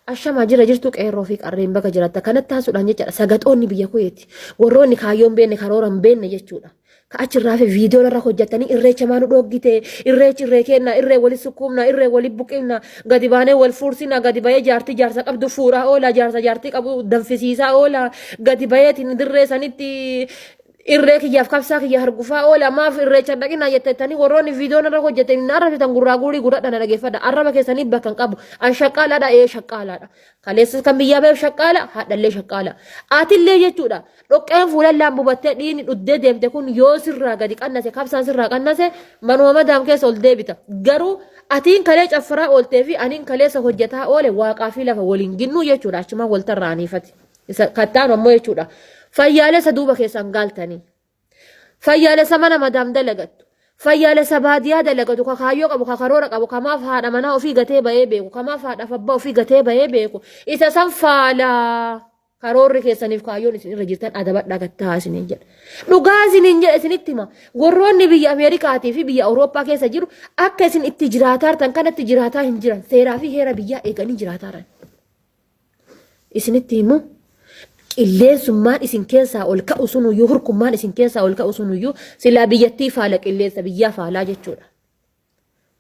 Ashama jira jirtu qeerroo fi qarreen bakka jiratta kanatti taasisuudhaan jechuudha. Sagatoonni biyya Kuweeti warroonni kaayyoon beenne karooran beenne jechuudha. Ka achirraa fi viidiyoo irra hojjetanii irreecha maanu dhoggite irreechi irree kenna irree wali sukkuumna irree wali buqimna gadi baanee wal fuursina gadi bayee jaartii jaarsa qabdu fuudhaa oola jaarsa jaartii qabu danfisiisaa oola gadi bayeetiin dirree sanitti irree kiyyaaf kabsaa kiyya hargufaa oola maaf irreecha dhaqinaa jettettanii warroonni viidiyoon irra hojjetanii naarra fitan gurraa guurii gudhadhana dhageeffadha arraba keessanii bakka hin qabu an shaqqaalaadha shaqqaalaadha kaleessas kan biyyaa beef shaqqaala haadhallee shaqqaala aatillee jechuudha dhoqqeen fuulallaan bubattee dhiini dhuddee deemte kun yoo sirraa gadi qannase kabsaan sirraa qannase manuma madaam keessa ol deebita garuu atiin kalee caffaraa ooltee fi aniin kaleessa hojjetaa oole waaqaa fi lafa waliin ginnuu jechuudha achuma waltarraa aniifati kattaan ammoo jechuudha fayyaalessa duuba keessan galtanii fayyaalessa mana madaam dalagattu fayyaalessa baadiyaa dalagatu ka kaayyoo qabu ka karoora qabu kamaaf haadha manaa ofii gatee bahee beeku kamaaf haadha abbaa ofii gatee bahee beeku isa san faalaa karoorri keessaniif kaayyoon isin irra jirtan adabadhaa gattaa isiniin jedha dhugaa isiniin jedha isinitti hima warroonni biyya Ameerikaatii fi biyya Awurooppaa keessa jiru akka isin itti jiraatartan kanatti jiraataa hin jiran seeraa fi heera biyyaa eeganii jiraataran isinitti himu qilleensummaan isin keessaa ol ka'u sunuyyuu hurkummaan isin keessaa ol ka'u sunuyyuu silaa biyyattii faala qilleensa biyyaa faalaa jechuudha.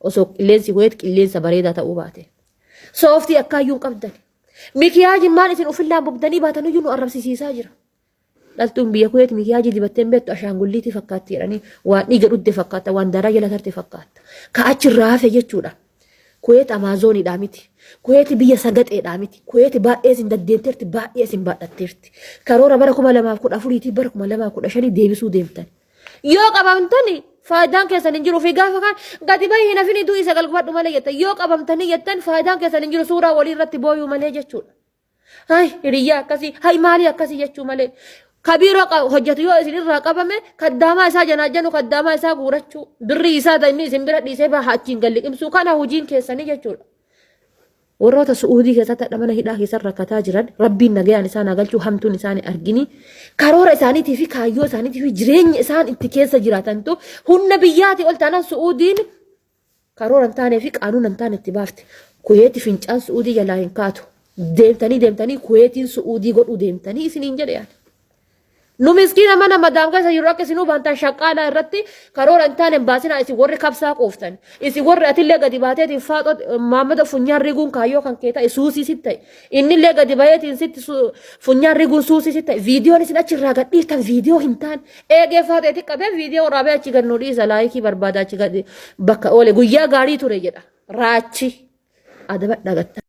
Osoo qilleensi Kuweet qilleensa bareedaa ta'uu baate. Sooftii akkaayyuun qabdan. Mikiyaajin maan isin ofillaan bobdanii baatanuyyuu nu arrabsiisaa jira. Dhaltuun biyya Kuweet mikiyaajii dibatteen beektu ashaangulliitii fakkaatti jedhanii waan dhiiga dhudde fakkaata waan daraa jala tarte fakkaata. Ka achirraa hafe jechuudha. Kuweet Amaazoniidhaa miti. Kuweet biyya sagaxeedhaa miti. Kuweet baay'ee isin daddeemteerti baay'ee isin baadhatteerti. Karoora bara 2014 bara 2015 deebisuu deemtan. Yoo qabamtani faayidaan keessan hin jiru fi gaafa kan gadi bahii hin hafini du'i sagal gubadhu malee jettan yoo qabamtanii jettan faayidaan keessan hin jiru suuraa walii irratti booyuu malee jechuudha. Hay hiriyyaa akkasii hay maalii akkasii jechuu malee. Kabiiroo hojjetu yoo isin irraa qabame kaddaamaa isaa janaajanu kaddaamaa isaa guurachuu birrii isaa ta'inni isin bira dhiisee baha achiin galliqimsuu kana hojiin keessanii jechuudha. Warroota Su'uudii keessatti mana hidhaa keessa rakkataa jiran rabbiin nagayaan isaan galchuu hamtuun isaanii argini karoora isaaniitii fi kaayyoo isaaniitii fi jireenya isaan itti keessa jiraatantu humna biyyaati ol taanaan Su'uudiin karoora hin taanee fi qaanuun hin taane itti baafte Kuweeti fincaan Su'uudii jalaa hin kaatu deemtanii Kuweetiin Su'uudii godhuu deemtanii isiniin jedhe yaada. Nu miskiina mana madaam keessa jiru akka isinuu baantan shaqqaalaa irratti karoora hin taane baasina isin warri kabsaa qooftan isin warri atillee gadi baateetiin faaxoo Maammada funyaan riguun kaayyoo kan keeta suusii sitti ta'e innillee gadi bayeetiin sitti funyaan riguun suusii sitti ta'e viidiyoon isin achirraa gadhiiftan viidiyoo hin taane eegee faaxeetti qabee viidiyoo waraabee achi gad nu dhiisa laayikii barbaada achi gad bakka oole guyyaa gaarii ture jedha raachi adabadhaa gatta.